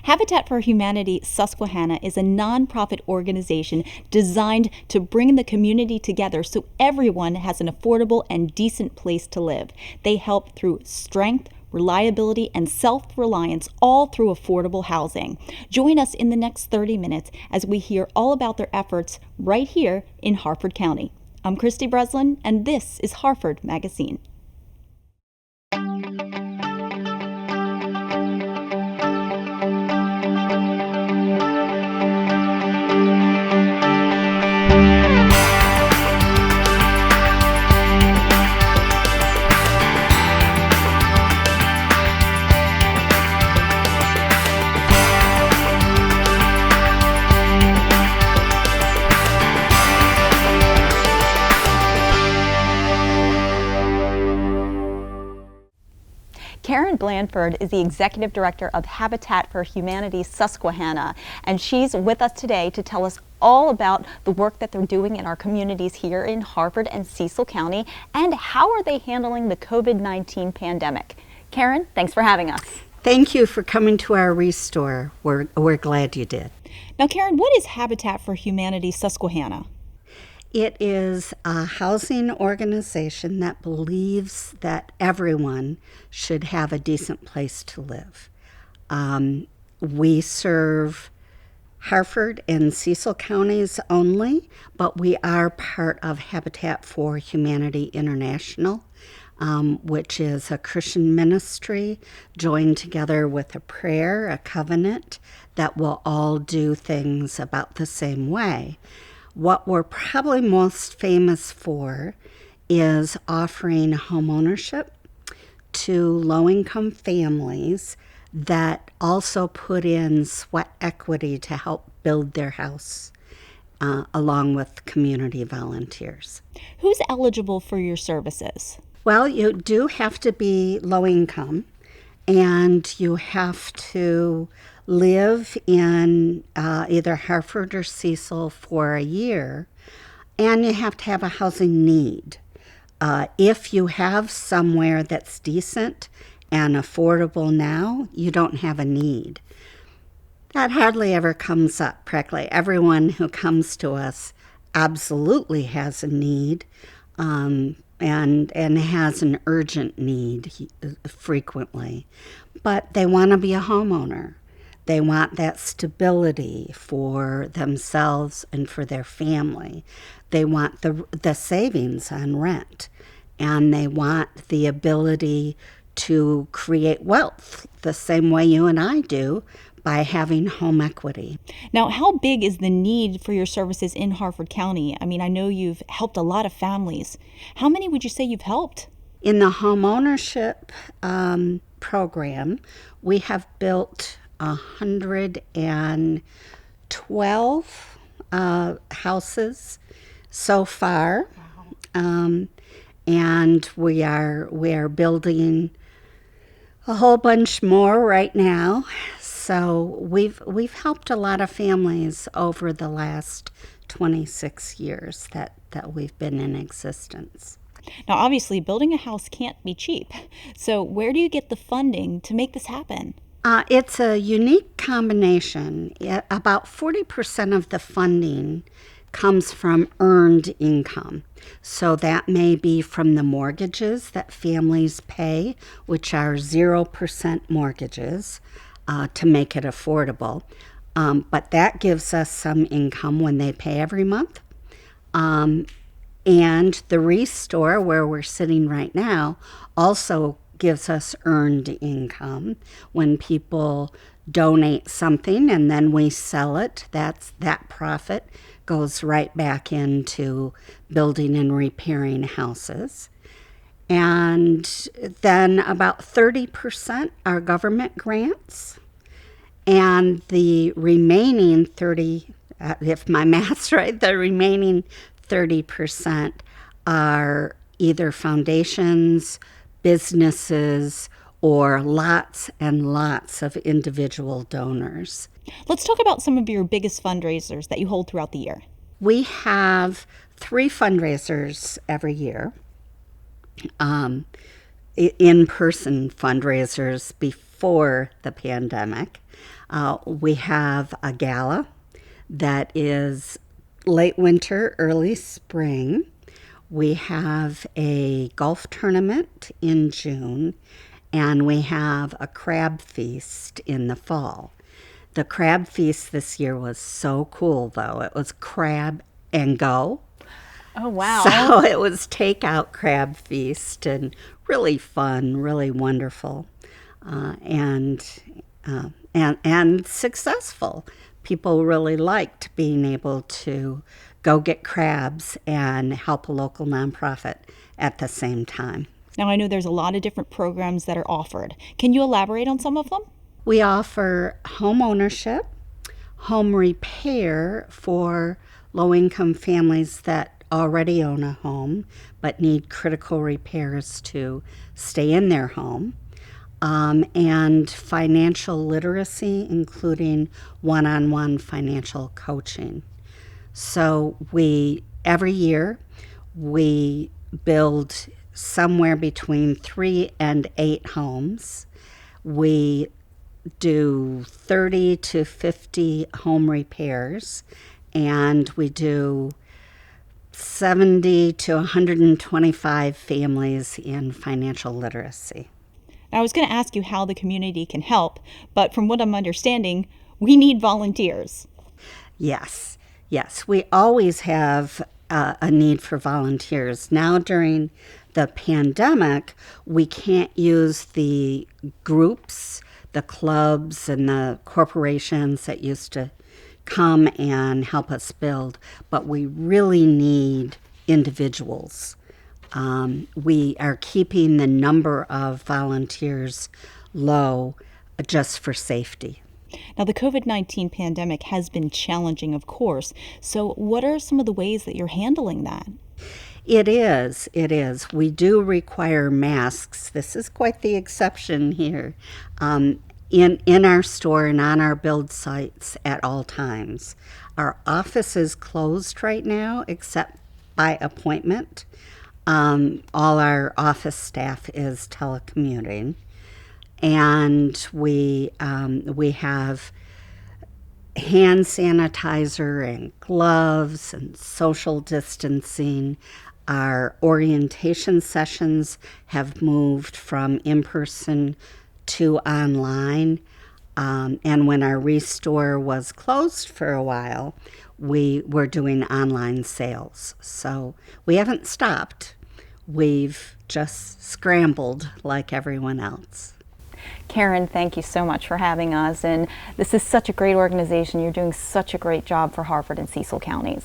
Habitat for Humanity Susquehanna is a nonprofit organization designed to bring the community together so everyone has an affordable and decent place to live. They help through strength, reliability, and self-reliance, all through affordable housing. Join us in the next 30 minutes as we hear all about their efforts right here in Harford County. I'm Christy Breslin, and this is Harford MagaScene. Karen Blanford is the Executive Director of Habitat for Humanity Susquehanna, and she's with us today to tell us all about the work that they're doing in our communities here in Harford and Cecil County, and how are they handling the COVID-19 pandemic. Karen, thanks for having us. Thank you for coming to our restore. We're glad you did. Now, Karen, what is Habitat for Humanity Susquehanna? It is a housing organization that believes that everyone should have a decent place to live. We serve Harford and Cecil counties only, but we are part of Habitat for Humanity International, which is a Christian ministry joined together with a prayer, a covenant that will all do things about the same way. What we're probably most famous for is offering home ownership to low-income families that also put in sweat equity to help build their house, along with community volunteers. Who's eligible for your services? Well, you do have to be low income, and you have to live in either Harford or Cecil for a year, and you have to have a housing need. If you have somewhere that's decent and affordable now, you don't have a need. That hardly ever comes up. Practically everyone who comes to us absolutely has a need, and has an urgent need frequently. But they want to be a homeowner. They want that stability for themselves and for their family. They want the savings on rent, and they want the ability to create wealth the same way you and I do by having home equity. Now, how big is the need for your services in Harford County? I mean, I know you've helped a lot of families. How many would you say you've helped? In the home ownership program, we have built 112 houses so far. Wow. And we are building a whole bunch more right now. So we've helped a lot of families over the last 26 years that we've been in existence. Now, obviously, building a house can't be cheap. So where do you get the funding to make this happen? It's a unique combination. About 40% of the funding comes from earned income. So that may be from the mortgages that families pay, which are 0% mortgages, to make it affordable. But that gives us some income when they pay every month. And the restore, where we're sitting right now, also gives us earned income. When people donate something and then we sell it, that profit goes right back into building and repairing houses. And then about 30% are government grants, and the remaining 30, if my math's right, the remaining 30% are either foundations, businesses, or lots and lots of individual donors. Let's talk about some of your biggest fundraisers that you hold throughout the year. We have 3 fundraisers every year, in-person fundraisers before the pandemic. We have a gala that is late winter, early spring. We have a golf tournament in June, and we have a crab feast in the fall. The crab feast this year was so cool, though. It was crab and go. Oh, wow. So it was takeout crab feast and really fun, really wonderful, and successful. People really liked being able to go get crabs and help a local nonprofit at the same time. Now, I know there's a lot of different programs that are offered. Can you elaborate on some of them? We offer home ownership, home repair for low-income families that already own a home but need critical repairs to stay in their home, and financial literacy, including one-on-one financial coaching. So every year we build somewhere between 3 and 8 homes. We do 30 to 50 home repairs, and we do 70 to 125 families in financial literacy. Now, I was going to ask you how the community can help, but from what I'm understanding, we need volunteers. Yes, we always have a need for volunteers. Now, during the pandemic, we can't use the groups, the clubs, and the corporations that used to come and help us build, but we really need individuals. We are keeping the number of volunteers low just for safety. Now, the COVID-19 pandemic has been challenging, of course. So what are some of the ways that you're handling that? It is. We do require masks. This is quite the exception here. In our store and on our build sites at all times. Our office is closed right now except by appointment. All our office staff is telecommuting, and we have hand sanitizer and gloves and social distancing. Our orientation sessions have moved from in-person to online, and when our restore was closed for a while, we were doing online sales. So we haven't stopped. We've just scrambled like everyone else. Karen, thank you so much for having us. And this is such a great organization. You're doing such a great job for Harford and Cecil counties.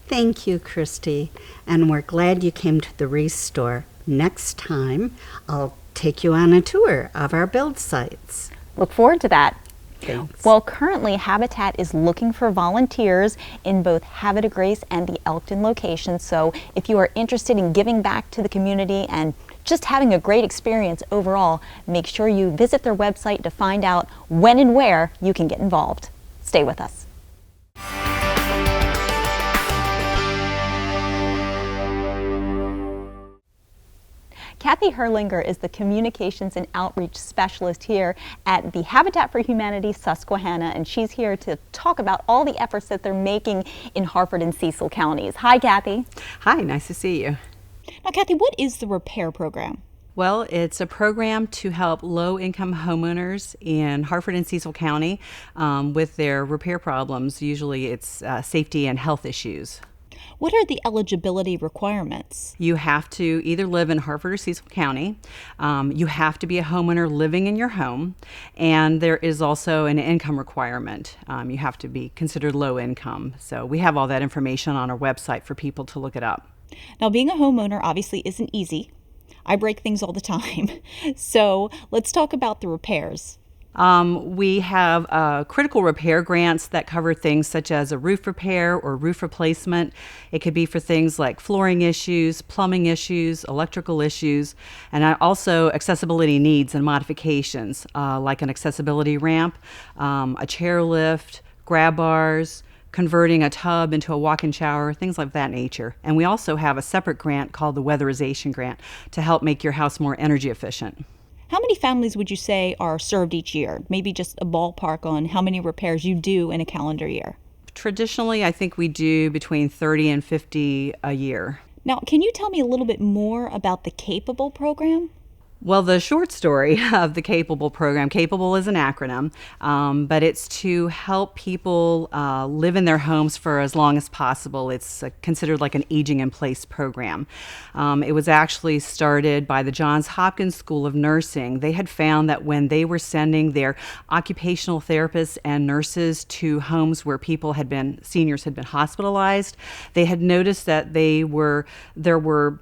Thank you, Christy. And we're glad you came to the Restore. Next time, I'll take you on a tour of our build sites. Look forward to that. Thanks. Well, currently Habitat is looking for volunteers in both Havre de Grace and the Elkton location. So if you are interested in giving back to the community and just having a great experience overall, make sure you visit their website to find out when and where you can get involved. Stay with us. Kathy Herlinger is the Communications and Outreach Specialist here at the Habitat for Humanity Susquehanna, and she's here to talk about all the efforts that they're making in Harford and Cecil counties. Hi, Kathy. Hi, nice to see you. Now, Kathy, what is the repair program? Well, it's a program to help low-income homeowners in Harford and Cecil County with their repair problems. Usually it's safety and health issues. What are the eligibility requirements? You have to either live in Harford or Cecil County. You have to be a homeowner living in your home. And there is also an income requirement. You have to be considered low income. So we have all that information on our website for people to look it up. Now, being a homeowner obviously isn't easy. I break things all the time. So let's talk about the repairs. We have critical repair grants that cover things such as a roof repair or roof replacement. It could be for things like flooring issues, plumbing issues, electrical issues, and also accessibility needs and modifications, like an accessibility ramp, a chair lift, grab bars, converting a tub into a walk-in shower, things like that nature. And we also have a separate grant called the Weatherization Grant to help make your house more energy efficient. How many families would you say are served each year? Maybe just a ballpark on how many repairs you do in a calendar year. Traditionally, I think we do between 30 and 50 a year. Now, can you tell me a little bit more about the Capable program? Well, the short story of the Capable program, Capable is an acronym, but it's to help people live in their homes for as long as possible. It's considered like an aging in place program. It was actually started by the Johns Hopkins School of Nursing. They had found that when they were sending their occupational therapists and nurses to homes where seniors had been hospitalized, they had noticed that there were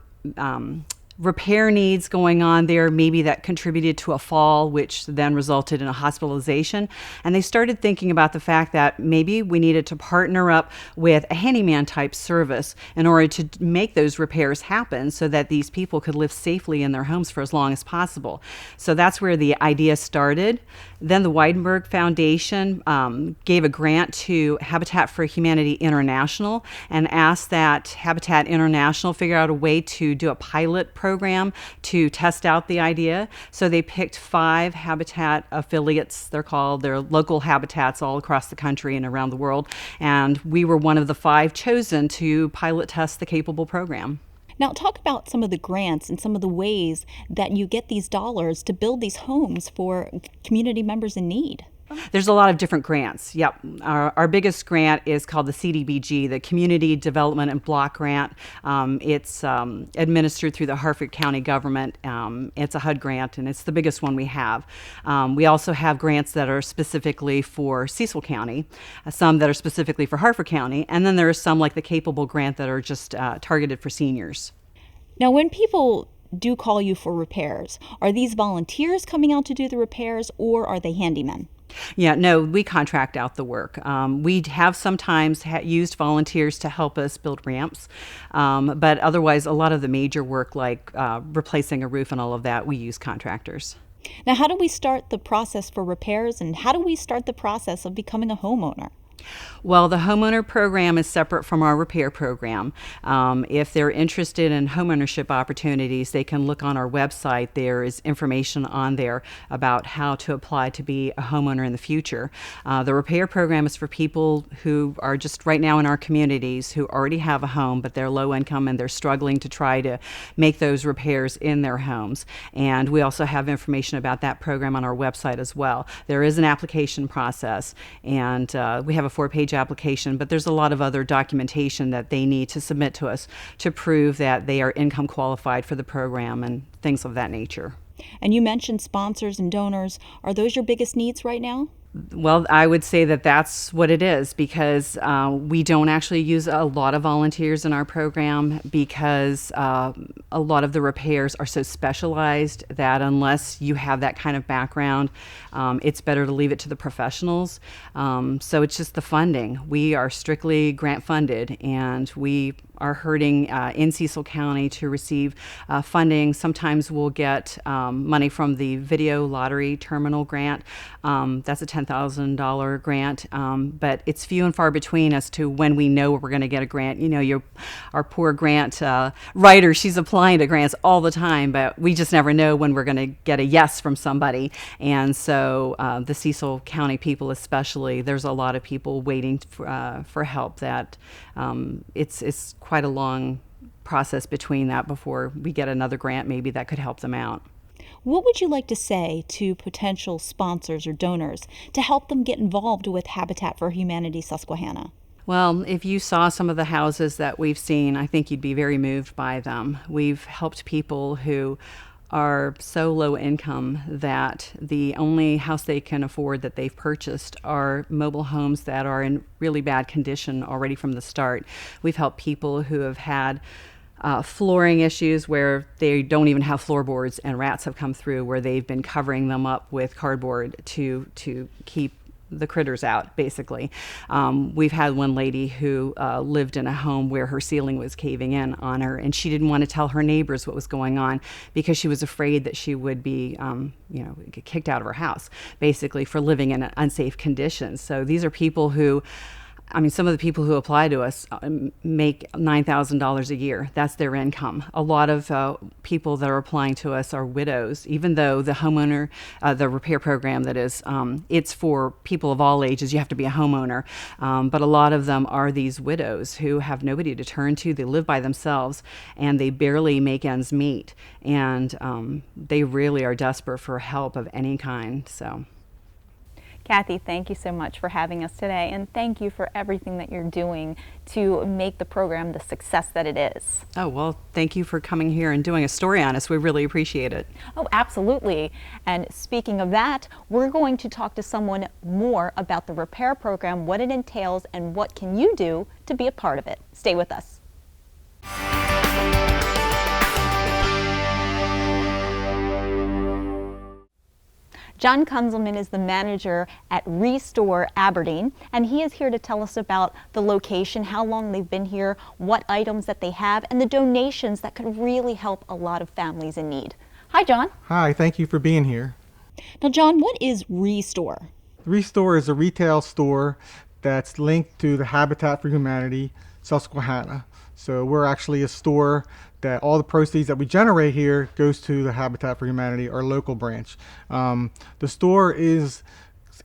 repair needs going on there, maybe that contributed to a fall, which then resulted in a hospitalization. And they started thinking about the fact that maybe we needed to partner up with a handyman type service in order to make those repairs happen so that these people could live safely in their homes for as long as possible. So that's where the idea started. Then the Weidenberg Foundation gave a grant to Habitat for Humanity International and asked that Habitat International figure out a way to do a pilot program to test out the idea. So they picked 5 Habitat affiliates, they're local habitats all across the country and around the world. And we were one of the 5 chosen to pilot test the Capable program. Now, talk about some of the grants and some of the ways that you get these dollars to build these homes for community members in need. There's a lot of different grants. Yep. Our biggest grant is called the Cdbg, the Community Development and Block Grant. It's administered through the Harford County government. It's a HUD grant, and it's the biggest one we have. We also have grants that are specifically for Cecil County, some that are specifically for Harford County, and then there are some like the Capable grant that are just targeted for seniors. Now, when people do call you for repairs, are these volunteers coming out to do the repairs, or are they handymen? Yeah, no, we contract out the work. We have sometimes used volunteers to help us build ramps, but otherwise, a lot of the major work like replacing a roof and all of that, we use contractors. Now, how do we start the process for repairs, and how do we start the process of becoming a homeowner? Well, the homeowner program is separate from our repair program. If they're interested in homeownership opportunities, they can look on our website. There is information on there about how to apply to be a homeowner in the future. The repair program is for people who are just right now in our communities who already have a home, but they're low income and they're struggling to try to make those repairs in their homes. And we also have information about that program on our website as well. There is an application process, and we have a 4-page application, but there's a lot of other documentation that they need to submit to us to prove that they are income qualified for the program and things of that nature. And you mentioned sponsors and donors. Are those your biggest needs right now? Well, I would say that that's what it is, because we don't actually use a lot of volunteers in our program because a lot of the repairs are so specialized that unless you have that kind of background, it's better to leave it to the professionals. So it's just the funding. We are strictly grant funded, and we are hurting in Cecil County to receive funding. Sometimes we'll get money from the Video Lottery Terminal Grant. That's a $10,000 grant, but it's few and far between as to when we know we're going to get a grant. You know, our poor grant writer, she's applying to grants all the time, but we just never know when we're going to get a yes from somebody. And so the Cecil County people especially, there's a lot of people waiting for help that it's quite a long process between that before we get another grant maybe that could help them out. What would you like to say to potential sponsors or donors to help them get involved with Habitat for Humanity Susquehanna? Well, if you saw some of the houses that we've seen, I think you'd be very moved by them. We've helped people who are so low income that the only house they can afford that they've purchased are mobile homes that are in really bad condition already from the start. We've helped people who have had flooring issues where they don't even have floorboards and rats have come through, where they've been covering them up with cardboard to keep the critters out, basically. We've had one lady who lived in a home where her ceiling was caving in on her, and she didn't want to tell her neighbors what was going on because she was afraid that she would be get kicked out of her house, basically, for living in unsafe conditions. So these are people who I mean, some of the people who apply to us make $9,000 a year. That's their income. A lot of people that are applying to us are widows, even though the homeowner, the repair program that is, it's for people of all ages. You have to be a homeowner. But a lot of them are these widows who have nobody to turn to. They live by themselves and they barely make ends meet. And they really are desperate for help of any kind. So. Kathy, thank you so much for having us today, and thank you for everything that you're doing to make the program the success that it is. Oh, well, thank you for coming here and doing a story on us. We really appreciate it. Oh, absolutely. And speaking of that, we're going to talk to someone more about the repair program, what it entails, and what can you do to be a part of it. Stay with us. John Kunzelman is the manager at Restore Aberdeen, and he is here to tell us about the location, how long they've been here, what items that they have, and the donations that could really help a lot of families in need. Hi, John. Hi, thank you for being here. Now, John, what is Restore? Restore is a retail store that's linked to the Habitat for Humanity Susquehanna. So we're actually a store that all the proceeds that we generate here goes to the Habitat for Humanity, our local branch. The store is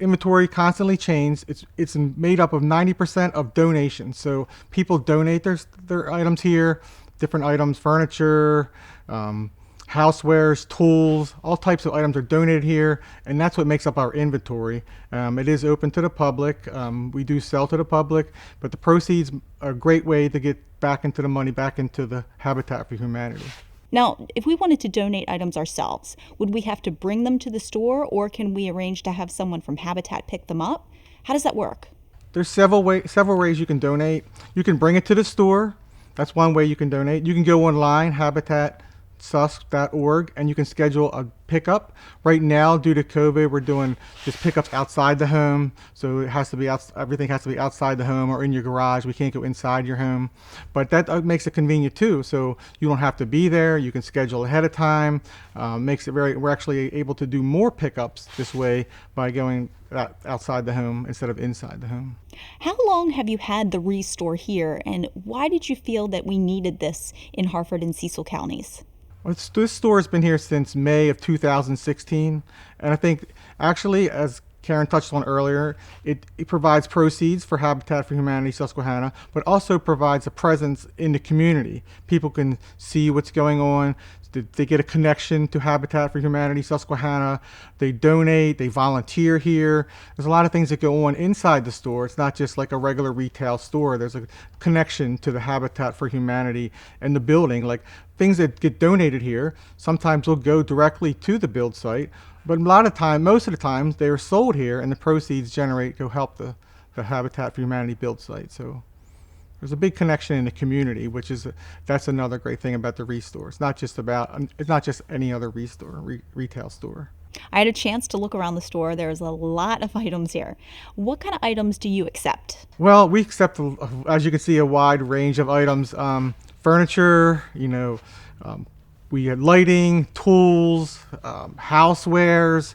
inventory constantly changed. It's made up of 90% of donations. So people donate their items here, different items, furniture, housewares, tools, all types of items are donated here, and that's what makes up our inventory. It is open to the public. We do sell to the public, but the proceeds are a great way to get back into the money, back into the Habitat for Humanity. Now, if we wanted to donate items ourselves, would we have to bring them to the store, or can we arrange to have someone from Habitat pick them up? How does that work? There's several ways you can donate. You can bring it to the store. That's one way you can donate. You can go online, habitatsus.org, and you can schedule a pickup. Right now, due to COVID, we're doing just pickups outside the home. So it has to be everything has to be outside the home or in your garage. We can't go inside your home, but that makes it convenient too. So you don't have to be there. You can schedule ahead of time. We're actually able to do more pickups this way by going outside the home instead of inside the home. How long have you had the Restore here, and why did you feel that we needed this in Harford and Cecil counties? This store has been here since May of 2016, and I think actually, as Karen touched on earlier, it provides proceeds for Habitat for Humanity Susquehanna, but also provides a presence in the community. People can see what's going on. They get a connection to Habitat for Humanity Susquehanna. They donate, they volunteer here. There's a lot of things that go on inside the store. It's not just like a regular retail store. There's a connection to the Habitat for Humanity and the building. Like things that get donated here sometimes will go directly to the build site, but most of the times they are sold here and the proceeds go help the Habitat for Humanity build site. So there's a big connection in the community, that's another great thing about the Restore. It's not just any other retail store. I had a chance to look around the store. There's a lot of items here. What kind of items do you accept? Well, we accept, as you can see, a wide range of items. Furniture, we had lighting, tools, housewares,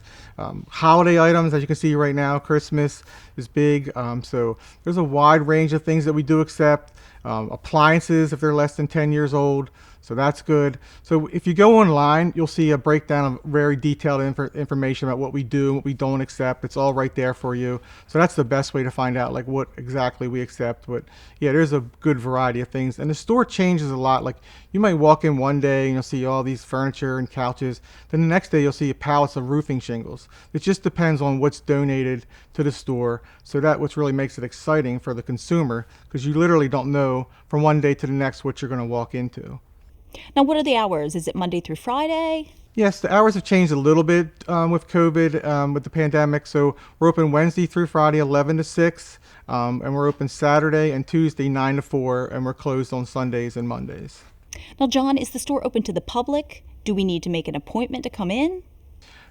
holiday items. As you can see right now, Christmas is big. So there's a wide range of things that we do accept. Appliances, if they're less than 10 years old. So that's good. So if you go online, you'll see a breakdown of very detailed information about what we do and what we don't accept. It's all right there for you. So that's the best way to find out like what exactly we accept. But yeah, there's a good variety of things. And the store changes a lot. Like you might walk in one day and you'll see all these furniture and couches. Then the next day you'll see pallets of roofing shingles. It just depends on what's donated to the store. So that's what really makes it exciting for the consumer, because you literally don't know from one day to the next what you're going to walk into. Now, what are the hours? Is it Monday through Friday? Yes, the hours have changed a little bit with COVID, with the pandemic. So we're open Wednesday through Friday, 11 to 6, and we're open Saturday and Tuesday, 9 to 4, and we're closed on Sundays and Mondays. Now, John, is the store open to the public? Do we need to make an appointment to come in?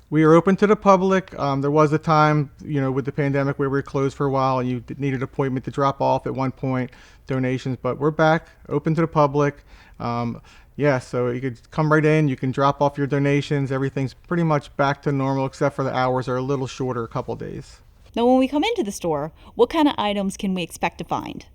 We are open to the public. There was a time, with the pandemic where we were closed for a while and you needed an appointment to drop off at one point donations, but we're back open to the public. So you could come right in, you can drop off your donations. Everything's pretty much back to normal except for the hours are a little shorter, a couple days. Now, when we come into the store, what kind of items can we expect to find?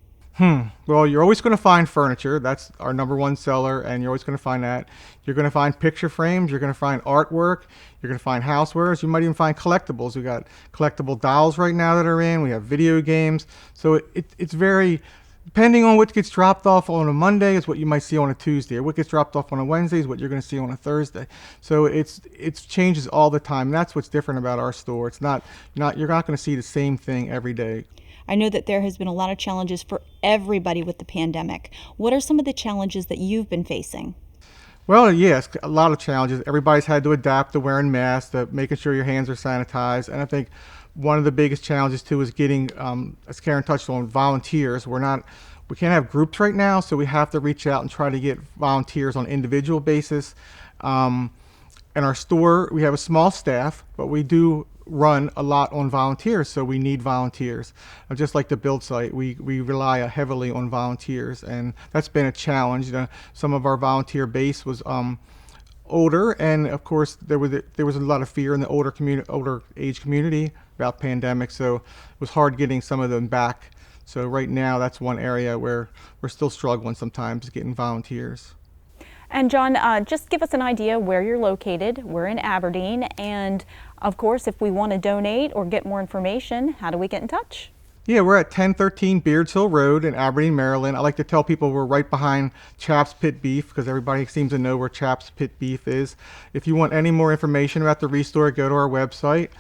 Well, you're always going to find furniture. That's our number one seller, and you're always going to find that. You're going to find picture frames. You're going to find artwork. You're going to find housewares. You might even find collectibles. We got collectible dolls right now that are in. We have video games. So it's very, depending on what gets dropped off on a Monday is what you might see on a Tuesday, or what gets dropped off on a Wednesday is what you're going to see on a Thursday. So it's changes all the time. That's what's different about our store. It's you're not going to see the same thing every day. I know that there has been a lot of challenges for everybody with the pandemic. What are some of the challenges that you've been facing? Well, yes, a lot of challenges. Everybody's had to adapt to wearing masks, to making sure your hands are sanitized. And I think one of the biggest challenges too is getting, as Karen touched on, volunteers. We can't have groups right now, so we have to reach out and try to get volunteers on an individual basis. In our store, we have a small staff, but we do run a lot on volunteers, so we need volunteers. Just like the build site, we rely heavily on volunteers, and that's been a challenge. Some of our volunteer base was older, and of course there was a lot of fear in the older age community about pandemic, so it was hard getting some of them back. So right now, that's one area where we're still struggling sometimes getting volunteers. And John, just give us an idea where you're located. We're in Aberdeen, and of course, if we want to donate or get more information, how do we get in touch? Yeah, we're at 1013 Beards Hill Road in Aberdeen, Maryland. I like to tell people we're right behind Chaps Pit Beef because everybody seems to know where Chaps Pit Beef is. If you want any more information about the Restore, go to our website,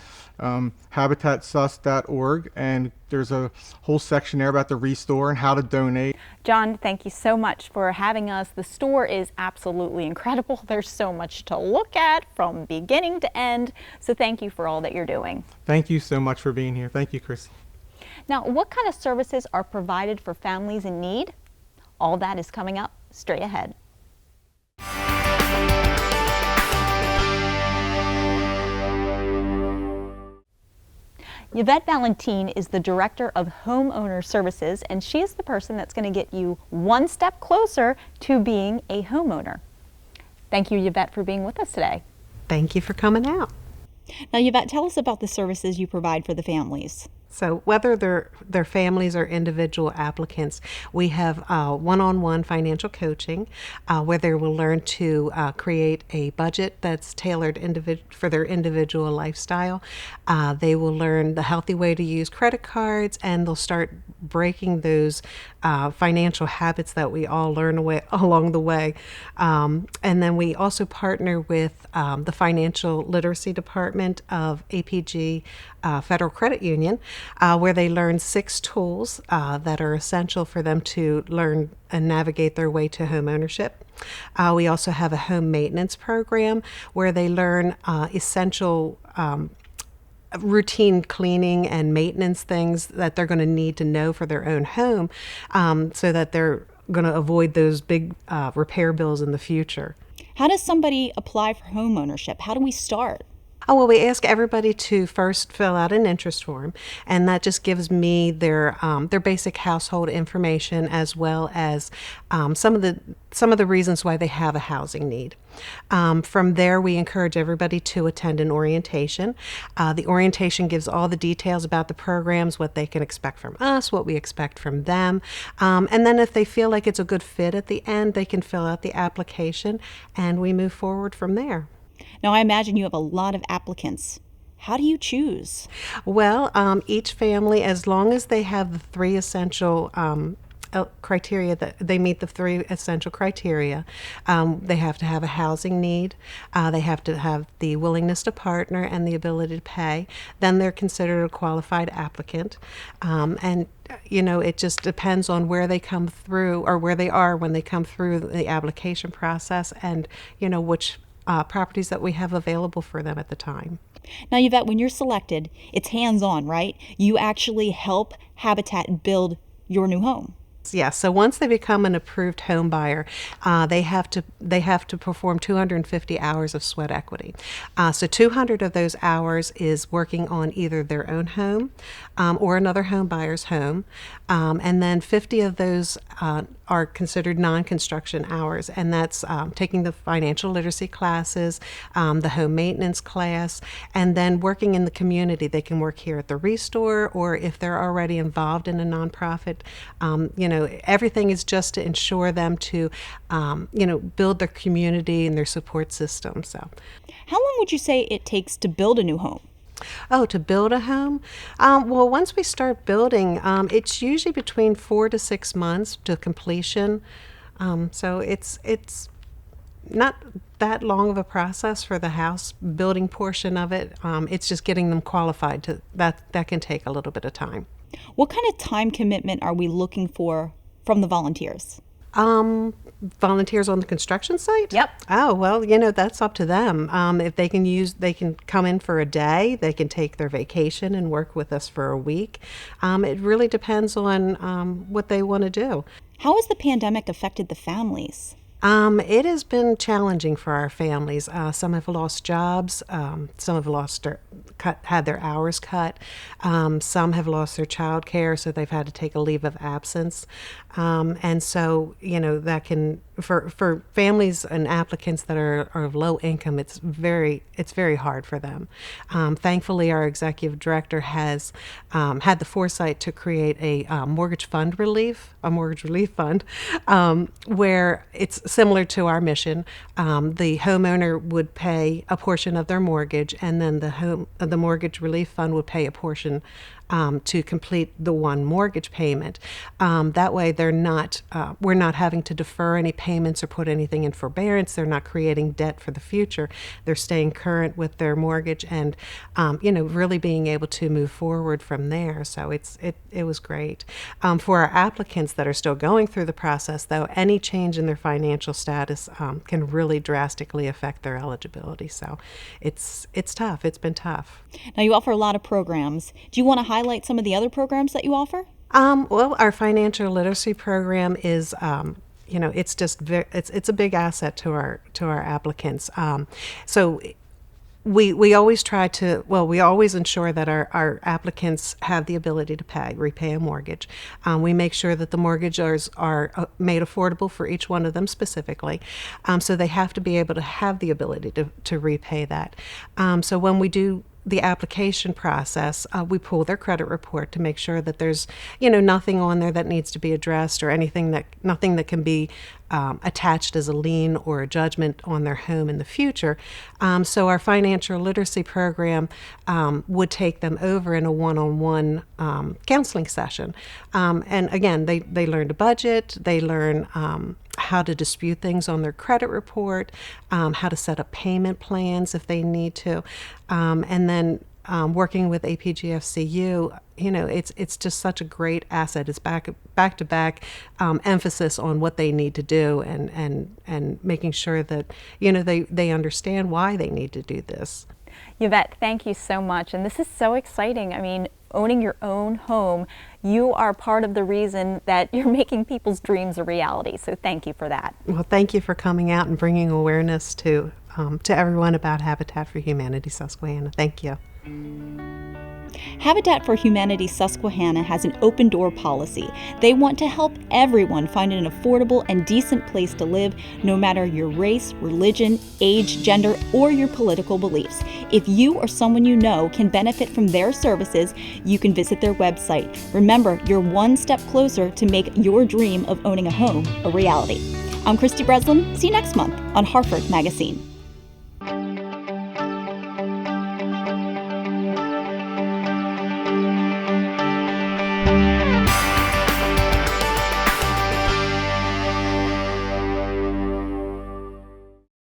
habitatsus.org, and there's a whole section there about the Restore and how to donate. John, thank you so much for having us. The store is absolutely incredible. There's so much to look at from beginning to end, so thank you for all that you're doing. Thank you so much for being here. Thank you, Chrissy. Now, what kind of services are provided for families in need? All that is coming up straight ahead. Yvette Valentine is the Director of Homeowner Services, and she is the person that's going to get you one step closer to being a homeowner. Thank you, Yvette, for being with us today. Thank you for coming out. Now, Yvette, tell us about the services you provide for the families. So whether they're families or individual applicants, we have one-on-one financial coaching where they will learn to create a budget that's tailored for their individual lifestyle. They will learn the healthy way to use credit cards, and they'll start breaking those financial habits that we all learn along the way. And then we also partner with the Financial Literacy Department of APG Federal Credit Union, where they learn 6 tools that are essential for them to learn and navigate their way to home ownership. We also have a home maintenance program where they learn essential routine cleaning and maintenance things that they're going to need to know for their own home, so that they're going to avoid those big repair bills in the future. How does somebody apply for home ownership? How do we start? Oh, well, we ask everybody to first fill out an interest form, and that just gives me their basic household information, as well as some of the reasons why they have a housing need. From there, we encourage everybody to attend an orientation. The orientation gives all the details about the programs, what they can expect from us, what we expect from them, and then if they feel like it's a good fit at the end, they can fill out the application, and we move forward from there. Now, I imagine you have a lot of applicants. How do you choose? Well, each family, as long as they have the 3 essential criteria, that they meet the 3 essential criteria, they have to have a housing need, they have to have the willingness to partner and the ability to pay, then they're considered a qualified applicant. And it just depends on where they come through, or where they are when they come through the application process, and which properties that we have available for them at the time. Now, Yvette, when you're selected, it's hands-on, right? You actually help Habitat build your new home. Yeah. So once they become an approved home buyer, they have to perform 250 hours of sweat equity. So 200 of those hours is working on either their own home or another home buyer's home, and then 50 of those are considered non-construction hours, and that's taking the financial literacy classes, the home maintenance class, and then working in the community. They can work here at the Restore, or if they're already involved in a nonprofit, everything is just to ensure them to, build their community and their support system. So, How long would you say it takes to build a new home? Oh, to build a home? Well, once we start building, it's usually between 4 to 6 months to completion. So it's not that long of a process for the house building portion of it. It's just getting them qualified to that can take a little bit of time. What kind of time commitment are we looking for from the volunteers? Volunteers on the construction site? Yep. Oh, well, that's up to them. If they can come in for a day, they can take their vacation and work with us for a week. It really depends on what they want to do. Had the pandemic affected the families? It has been challenging for our families. Some have lost jobs. Some have had their hours cut. Some have lost their child care, so they've had to take a leave of absence. And so, that can, for families and applicants that are of low income, it's very hard for them. Thankfully, our executive director has had the foresight to create a mortgage relief fund, where it's similar to our mission. The homeowner would pay a portion of their mortgage, and then the mortgage relief fund would pay a portion to complete the one mortgage payment. That way, we're not having to defer any payments or put anything in forbearance. They're not creating debt for the future. They're staying current with their mortgage and, really being able to move forward from there. So it was great. For our applicants that are still going through the process, though, any change in their financial status can really drastically affect their eligibility. So it's tough. It's been tough. Now, you offer a lot of programs. Do you want to highlight some of the other programs that you offer? Well, our financial literacy program is, it's just it's a big asset to our applicants. So we always we always ensure that our applicants have the ability to repay a mortgage. We make sure that the mortgages are made affordable for each one of them specifically. So they have to be able to have the ability to repay that. So when we do the application process, we pull their credit report to make sure that there's, nothing on there that needs to be addressed or nothing that can be attached as a lien or a judgment on their home in the future. So our financial literacy program would take them over in a one-on-one counseling session. And again, they learn to budget, they learn how to dispute things on their credit report, how to set up payment plans if they need to, and then working with APGFCU, it's just such a great asset. It's back to back emphasis on what they need to do and making sure that they understand why they need to do this. Yvette, thank you so much. And this is so exciting. I mean, owning your own home, you are part of the reason that you're making people's dreams a reality. So thank you for that. Well, thank you for coming out and bringing awareness to everyone about Habitat for Humanity Susquehanna. Thank you. Habitat for Humanity Susquehanna has an open door policy. They want to help everyone find an affordable and decent place to live, no matter your race, religion, age, gender, or your political beliefs. If you or someone you know can benefit from their services, you can visit their website. Remember, you're one step closer to make your dream of owning a home a reality. I'm Christy Breslin. See you next month on Harford MagaScene.